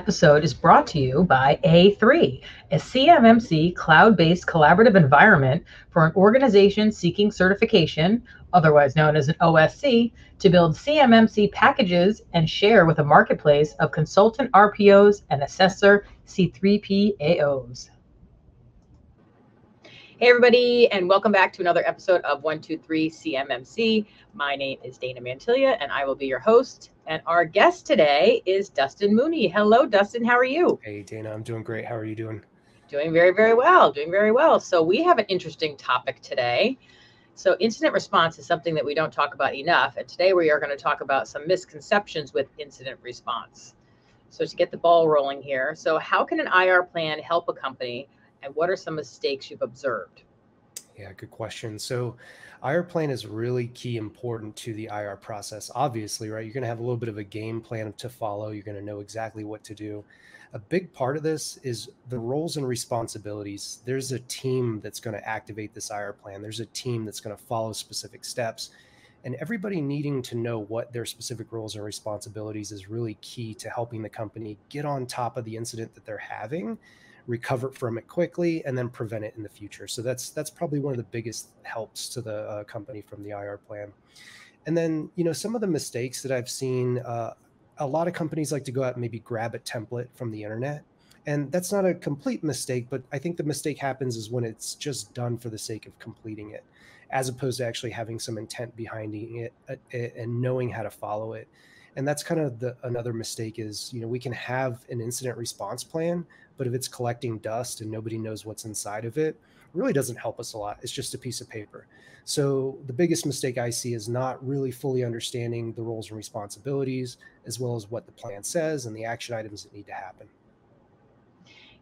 episode is brought to you by A3, a CMMC cloud-based collaborative environment for an organization seeking certification, otherwise known as an OSC, to build CMMC packages and share with a marketplace of consultant RPOs and assessor C3PAOs. Hey, everybody, and welcome back to another episode of 123 CMMC. My name is Dana Mantilia, and I will be your host. And our guest today is Dustin Mooney. Hello, Dustin. How are you? Hey, Dana. I'm doing great. How are you doing? Doing very, very well. Doing very well. So we have an interesting topic today. So incident response is something that we don't talk about enough. And today we are going to talk about some misconceptions with incident response. So to get the ball rolling here, so how can an IR plan help a company? And what are some mistakes you've observed? Yeah, good question. So IR plan is really key important to the IR process. Obviously, right? You're going to have a little bit of a game plan to follow. You're going to know exactly what to do. A big part of this is the roles and responsibilities. There's a team that's going to activate this IR plan. There's a team that's going to follow specific steps. And everybody needing to know what their specific roles and responsibilities is really key to helping the company get on top of the incident that they're having, recover from it quickly, and then prevent it in the future. So that's probably one of the biggest helps to the company from the IR plan. And then, some of the mistakes that I've seen, a lot of companies like to go out and maybe grab a template from the internet. And that's not a complete mistake, but I think the mistake happens is when it's just done for the sake of completing it, as opposed to actually having some intent behind it and knowing how to follow it. And that's kind of another mistake is, we can have an incident response plan, but if it's collecting dust and nobody knows what's inside of it, really doesn't help us a lot. It's just a piece of paper. So the biggest mistake I see is not really fully understanding the roles and responsibilities, as well as what the plan says and the action items that need to happen.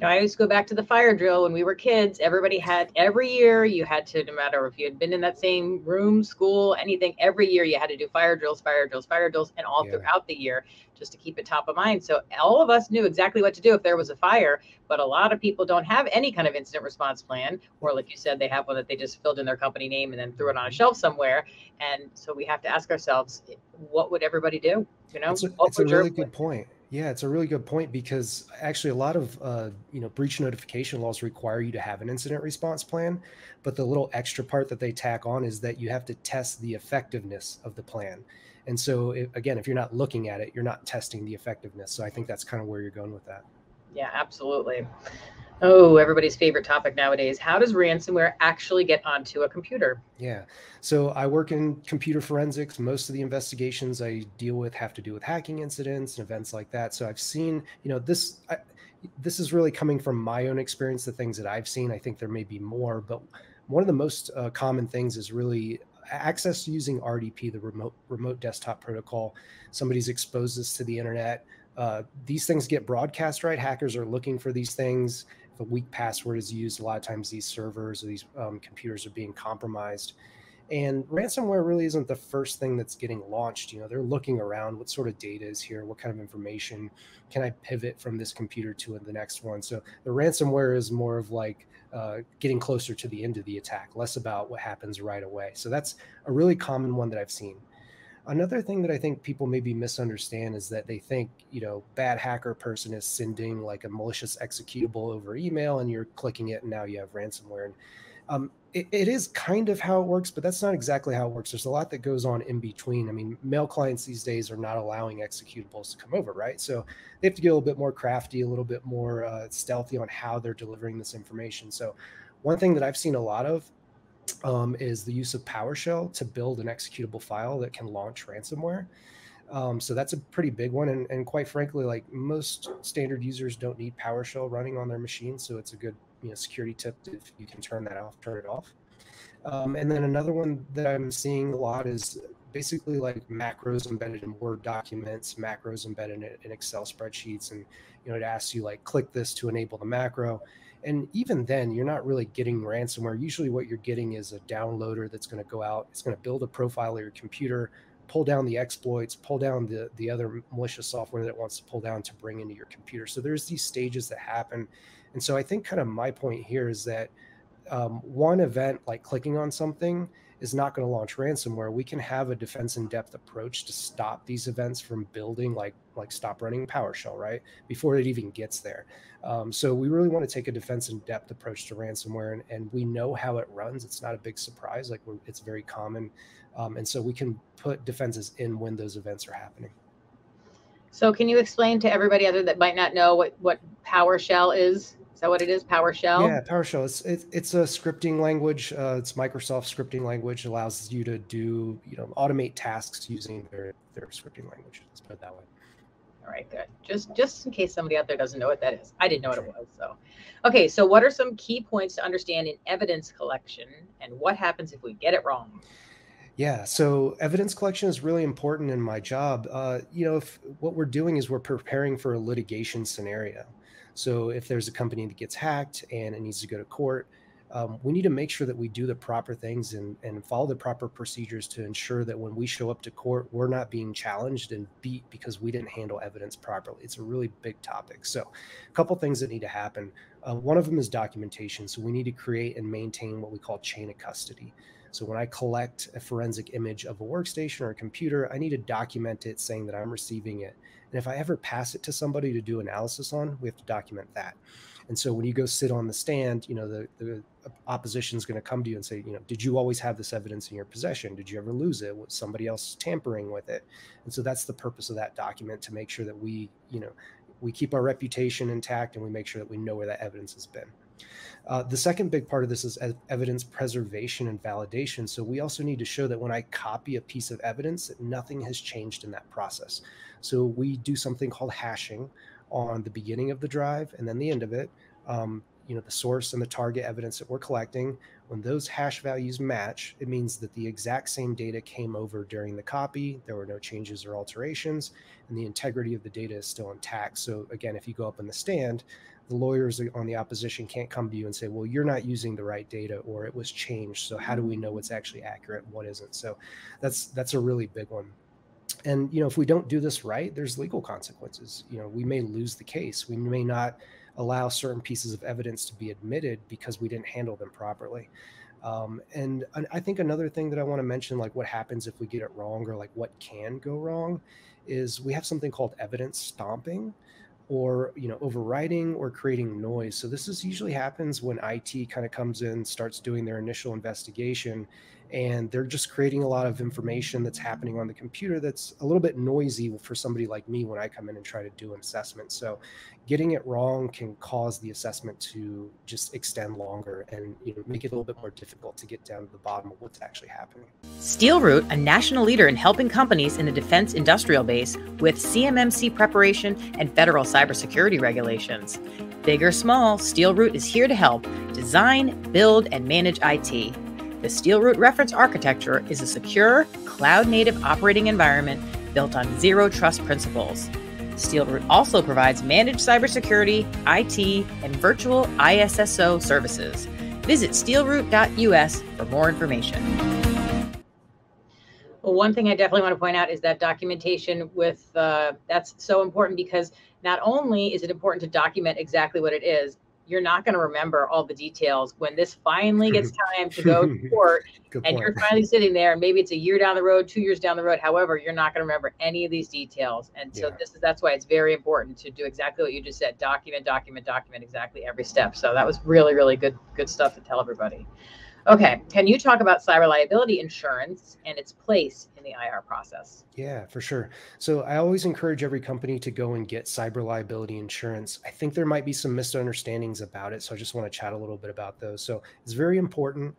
I always go back to the fire drill. When we were kids, every year you had to, no matter if you had been in that same room, school, anything, every year you had to do fire drills, and all throughout the year just to keep it top of mind. So all of us knew exactly what to do if there was a fire, but a lot of people don't have any kind of incident response plan, or like you said, they have one that they just filled in their company name and then threw it on a shelf somewhere. And so we have to ask ourselves, what would everybody do? It's a really good point. Yeah, it's a really good point because actually a lot of breach notification laws require you to have an incident response plan, but the little extra part that they tack on is that you have to test the effectiveness of the plan. And so again, if you're not looking at it, you're not testing the effectiveness. So I think that's kind of where you're going with that. Yeah, absolutely. Oh, everybody's favorite topic nowadays. How does ransomware actually get onto a computer? Yeah. So I work in computer forensics. Most of the investigations I deal with have to do with hacking incidents and events like that. So I've seen, this is really coming from my own experience, the things that I've seen. I think there may be more, but one of the most common things is really access using RDP, the remote desktop protocol. Somebody's exposed this to the internet. These things get broadcast, right? Hackers are looking for these things. If a weak password is used, a lot of times these servers or these computers are being compromised. And ransomware really isn't the first thing that's getting launched. They're looking around, what sort of data is here? What kind of information can I pivot from this computer to the next one? So the ransomware is more of like getting closer to the end of the attack, less about what happens right away. So that's a really common one that I've seen. Another thing that I think people maybe misunderstand is that they think, bad hacker person is sending like a malicious executable over email and you're clicking it and now you have ransomware. And it is kind of how it works, but that's not exactly how it works. There's a lot that goes on in between. I mean, mail clients these days are not allowing executables to come over, right? So they have to get a little bit more crafty, a little bit more stealthy on how they're delivering this information. So one thing that I've seen a lot of is the use of PowerShell to build an executable file that can launch ransomware. So that's a pretty big one. And quite frankly, like most standard users don't need PowerShell running on their machine. So it's a good security tip if you can turn it off. And then another one that I'm seeing a lot is basically like macros embedded in Word documents, macros embedded in Excel spreadsheets. And, it asks you like, click this to enable the macro. And even then, you're not really getting ransomware. Usually what you're getting is a downloader that's going to go out. It's going to build a profile of your computer, pull down the exploits, pull down the other malicious software that it wants to pull down to bring into your computer. So there's these stages that happen. And so I think kind of my point here is that one event like clicking on something is not going to launch ransomware. We can have a defense in depth approach to stop these events from building, like stop running PowerShell, right, before it even gets there. So we really want to take a defense in depth approach to ransomware, and we know how it runs. It's not a big surprise. Like it's very common. And so we can put defenses in when those events are happening. So can you explain to everybody other that might not know what PowerShell is? Is that what it is, PowerShell? Yeah, PowerShell. It's a scripting language. It's Microsoft scripting language. It allows you to do, automate tasks using their scripting language. Let's put it that way. All right, good. Just in case somebody out there doesn't know what that is. I didn't know what it was. So, okay. So what are some key points to understand in evidence collection, and what happens if we get it wrong? Yeah, so evidence collection is really important in my job. If what we're doing is we're preparing for a litigation scenario. So if there's a company that gets hacked and it needs to go to court, we need to make sure that we do the proper things and follow the proper procedures to ensure that when we show up to court, we're not being challenged and beat because we didn't handle evidence properly. It's a really big topic. So a couple things that need to happen. One of them is documentation. So we need to create and maintain what we call chain of custody. So when I collect a forensic image of a workstation or a computer, I need to document it saying that I'm receiving it. And if I ever pass it to somebody to do analysis on, we have to document that. And so when you go sit on the stand, the opposition is going to come to you and say, did you always have this evidence in your possession? Did you ever lose it? Was somebody else tampering with it? And so that's the purpose of that document, to make sure that we keep our reputation intact and we make sure that we know where that evidence has been. The second big part of this is evidence preservation and validation. So we also need to show that when I copy a piece of evidence, that nothing has changed in that process. So we do something called hashing on the beginning of the drive and then the end of it. The source and the target evidence that we're collecting, when those hash values match, it means that the exact same data came over during the copy. There were no changes or alterations, and the integrity of the data is still intact. So again, if you go up in the stand, the lawyers on the opposition can't come to you and say, well, you're not using the right data, or it was changed. So how do we know what's actually accurate and what isn't? So that's a really big one. And, if we don't do this right, there's legal consequences. We may lose the case. We may not allow certain pieces of evidence to be admitted because we didn't handle them properly. And I think another thing that I want to mention, like what happens if we get it wrong, or like what can go wrong, is we have something called evidence stomping, or overwriting or creating noise. So this usually happens when IT kind of comes in, starts doing their initial investigation, and they're just creating a lot of information that's happening on the computer that's a little bit noisy for somebody like me when I come in and try to do an assessment. So getting it wrong can cause the assessment to just extend longer and make it a little bit more difficult to get down to the bottom of what's actually happening. SteelRoot, a national leader in helping companies in the defense industrial base with CMMC preparation and federal cybersecurity regulations. Big or small, SteelRoot is here to help design, build, and manage IT. The SteelRoot reference architecture is a secure, cloud-native operating environment built on zero trust principles. SteelRoot also provides managed cybersecurity, IT, and virtual ISSO services. Visit steelroot.us for more information. Well, one thing I definitely want to point out is that documentation that's so important, because not only is it important to document exactly what it is, you're not going to remember all the details when this finally gets time to go to court and you're finally sitting there, and maybe it's a year down the road, 2 years down the road. However, you're not going to remember any of these details. And so that's why it's very important to do exactly what you just said. Document exactly every step. So that was really, really good stuff to tell everybody. Okay. Can you talk about cyber liability insurance and its place in the IR process? Yeah, for sure. So I always encourage every company to go and get cyber liability insurance. I think there might be some misunderstandings about it, so I just want to chat a little bit about those. So it's very important.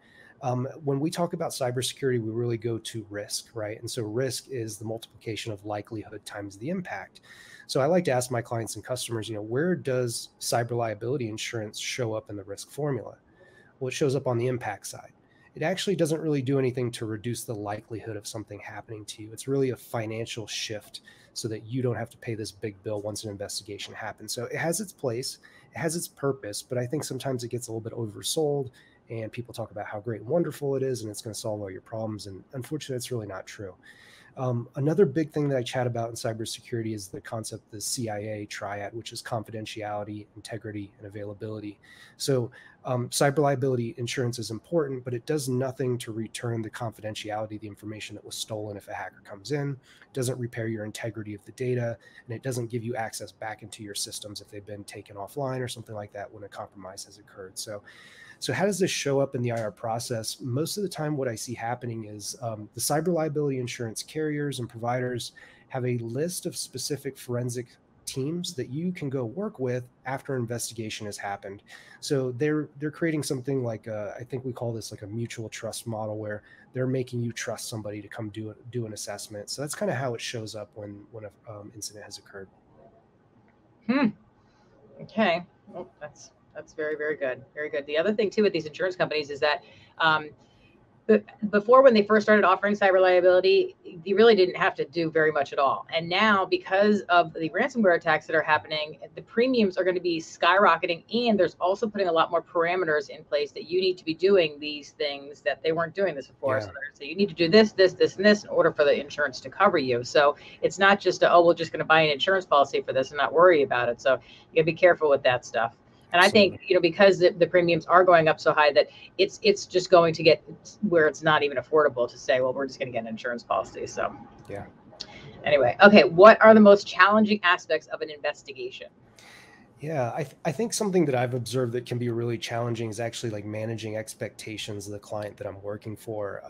When we talk about cybersecurity, we really go to risk, right? And so risk is the multiplication of likelihood times the impact. So I like to ask my clients and customers, where does cyber liability insurance show up in the risk formula? Well, it shows up on the impact side. It actually doesn't really do anything to reduce the likelihood of something happening to you. It's really a financial shift so that you don't have to pay this big bill once an investigation happens. So it has its place, it has its purpose, but I think sometimes it gets a little bit oversold, and people talk about how great and wonderful it is and it's going to solve all your problems. And unfortunately, it's really not true. Another big thing that I chat about in cybersecurity is the concept, the CIA triad, which is confidentiality, integrity, and availability. So Cyber liability insurance is important, but it does nothing to return the confidentiality of the information that was stolen if a hacker comes in. It doesn't repair your integrity of the data, and it doesn't give you access back into your systems if they've been taken offline or something like that when a compromise has occurred. So how does this show up in the IR process? Most of the time, what I see happening is the cyber liability insurance carriers and providers have a list of specific forensic teams that you can go work with after investigation has happened. So they're creating something like I think we call this like a mutual trust model, where they're making you trust somebody to come do an assessment. So that's kind of how it shows up when an incident has occurred. Okay. Well, that's very, very good. Very good. The other thing too with these insurance companies is that before, when they first started offering cyber liability, you really didn't have to do very much at all. And now, because of the ransomware attacks that are happening, the premiums are going to be skyrocketing. And there's also putting a lot more parameters in place that you need to be doing these things that they weren't doing this before. Yeah. So you need to do this, this, this, and this in order for the insurance to cover you. So it's not just, we're just going to buy an insurance policy for this and not worry about it. So you gotta be careful with that stuff. And I think, because the premiums are going up so high that it's just going to get where it's not even affordable to say, well, we're just going to get an insurance policy. So yeah. Anyway, okay. What are the most challenging aspects of an investigation? Yeah, I think something that I've observed that can be really challenging is actually like managing expectations of the client that I'm working for.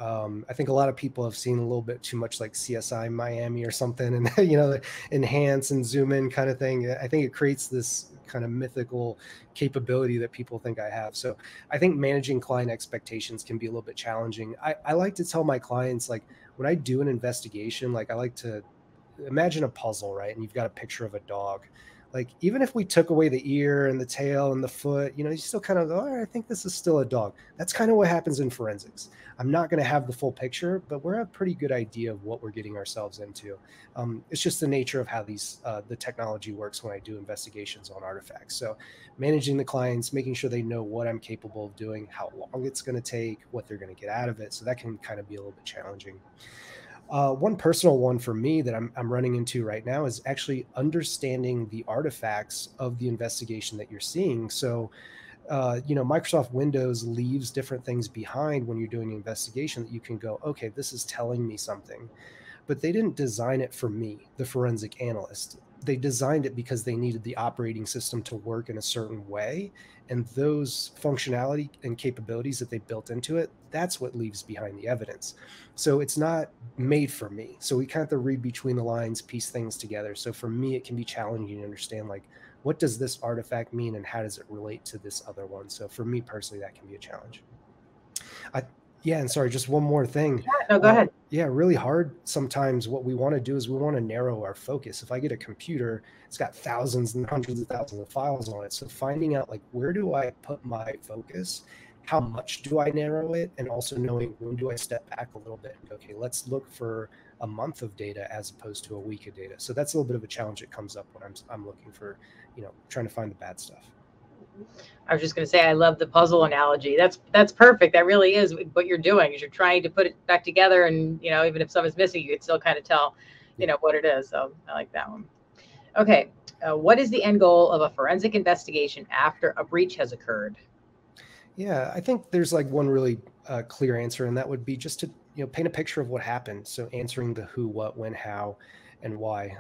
I think a lot of people have seen a little bit too much like CSI Miami or something, and the enhance and zoom in kind of thing. I think it creates this kind of mythical capability that people think I have. So I think managing client expectations can be a little bit challenging. I like to tell my clients, like, when I do an investigation, like, I like to imagine a puzzle, right? And you've got a picture of a dog. Like, even if we took away the ear and the tail and the foot, you still kind of go, all right, I think this is still a dog. That's kind of what happens in forensics. I'm not going to have the full picture, but we're a pretty good idea of what we're getting ourselves into. It's just the nature of how the technology works when I do investigations on artifacts. So managing the clients, making sure they know what I'm capable of doing, how long it's going to take, what they're going to get out of it. So that can kind of be a little bit challenging. One personal one for me that I'm running into right now is actually understanding the artifacts of the investigation that you're seeing. So, Microsoft Windows leaves different things behind when you're doing an investigation that you can go, okay, this is telling me something. But they didn't design it for me, the forensic analyst. They designed it because they needed the operating system to work in a certain way. And those functionality and capabilities that they built into it, that's what leaves behind the evidence. So it's not made for me. So we kind of have to read between the lines, piece things together. So for me, it can be challenging to understand, like, what does this artifact mean and how does it relate to this other one? So for me personally, that can be a challenge. Yeah, and sorry, just one more thing. No, go ahead. Yeah, really hard sometimes. What we want to do is we want to narrow our focus. If I get a computer, it's got thousands and hundreds of thousands of files on it. So finding out, like, where do I put my focus? How much do I narrow it? And also knowing, when do I step back a little bit and go, okay, let's look for a month of data as opposed to a week of data. So that's a little bit of a challenge that comes up when I'm looking for, trying to find the bad stuff. I was just going to say, I love the puzzle analogy. That's perfect. That really is what you're doing, is you're trying to put it back together. And, even if something's missing, you can still kind of tell, what it is. So I like that one. Okay. What is the end goal of a forensic investigation after a breach has occurred? Yeah, I think there's like one really clear answer, and that would be just to paint a picture of what happened. So answering the who, what, when, how, and why.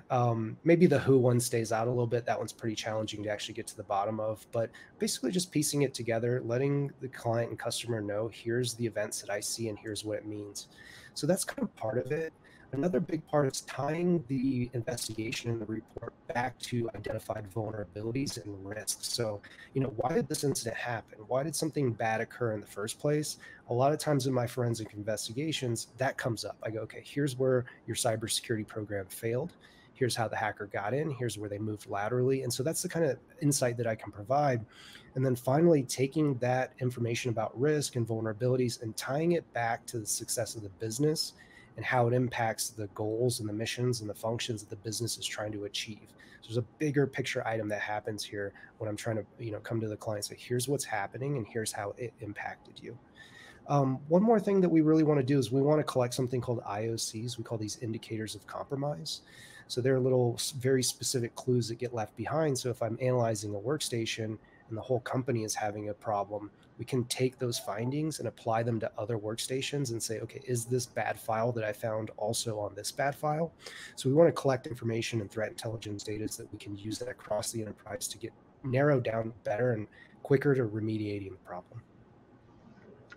Maybe the who one stays out a little bit. That one's pretty challenging to actually get to the bottom of, but basically just piecing it together, letting the client and customer know, here's the events that I see and here's what it means. So that's kind of part of it. Another big part is tying the investigation and the report back to identified vulnerabilities and risks. So, why did this incident happen? Why did something bad occur in the first place? A lot of times in my forensic investigations, that comes up. I go, okay, here's where your cybersecurity program failed. Here's how the hacker got in. Here's where they moved laterally. And so that's the kind of insight that I can provide. And then finally, taking that information about risk and vulnerabilities and tying it back to the success of the business and how it impacts the goals and the missions and the functions that the business is trying to achieve. So there's a bigger picture item that happens here when I'm trying to, come to the client and say, here's what's happening and here's how it impacted you. One more thing that we really want to do is we want to collect something called IOCs. We call these indicators of compromise. So they're little very specific clues that get left behind. So if I'm analyzing a workstation and the whole company is having a problem, we can take those findings and apply them to other workstations and say, okay, is this bad file that I found also on this bad file? So we want to collect information and threat intelligence data so that we can use that across the enterprise to get narrowed down better and quicker to remediating the problem.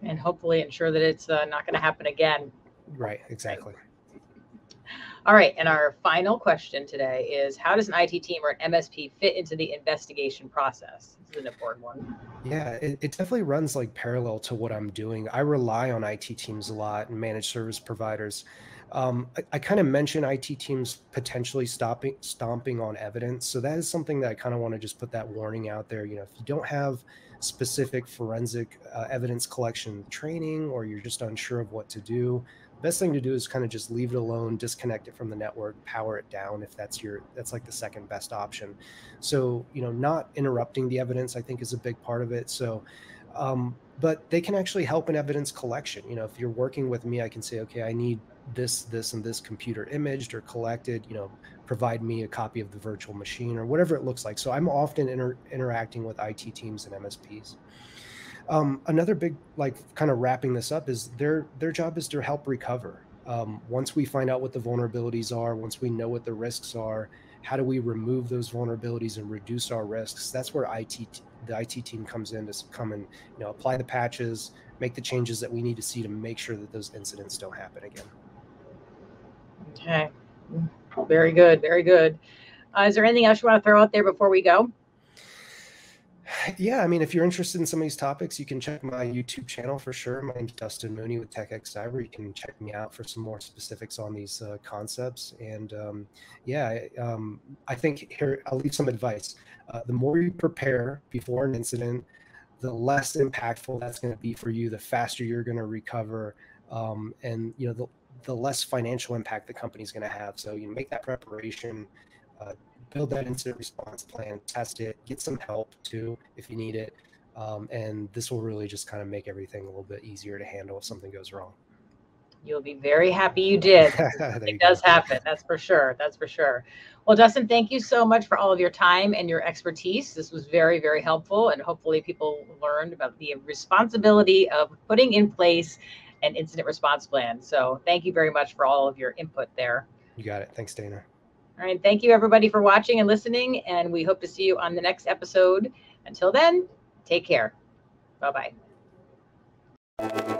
And hopefully ensure that it's not going to happen again. Right, exactly. Right. All right, and our final question today is, how does an IT team or an MSP fit into the investigation process? This is an important one. Yeah, it definitely runs like parallel to what I'm doing. I rely on IT teams a lot and managed service providers. I kind of mentioned IT teams potentially stomping on evidence. So that is something that I kind of want to just put that warning out there. You know, if you don't have specific forensic evidence collection training, or you're just unsure of what to do, the best thing to do is kind of just leave it alone, disconnect it from the network, power it down if that's like the second best option. So, you know, not interrupting the evidence, I think, is a big part of it. So, but they can actually help in evidence collection. You know, if you're working with me, I can say, okay, I need this, and this computer imaged or collected, you know, provide me a copy of the virtual machine or whatever it looks like. So I'm often interacting with IT teams and MSPs. Another big, like, kind of wrapping this up, is their job is to help recover. Once we find out what the vulnerabilities are, once we know what the risks are, how do we remove those vulnerabilities and reduce our risks? That's where the IT team comes in to come and, you know, apply the patches, make the changes that we need to see to make sure that those incidents don't happen again. Okay, very good, very good. Is there anything else you want to throw out there before we go? Yeah, I mean, if you're interested in some of these topics, you can check my YouTube channel for sure. My name's Dustin Mooney with TechX Cyber. You can check me out for some more specifics on these concepts. And I think here, I'll leave some advice. The more you prepare before an incident, the less impactful that's going to be for you, the faster you're going to recover. And, you know, the less financial impact the company's going to have. So you make that preparation, build that incident response plan, test it, get some help too if you need it. And this will really just kind of make everything a little bit easier to handle if something goes wrong. You'll be very happy you did. It does happen. That's for sure. That's for sure. Well, Dustin, thank you so much for all of your time and your expertise. This was very, very helpful. And hopefully people learned about the responsibility of putting in place an incident response plan. So thank you very much for all of your input there. You got it. Thanks, Dana. All right. Thank you, everybody, for watching and listening. And we hope to see you on the next episode. Until then, take care. Bye-bye.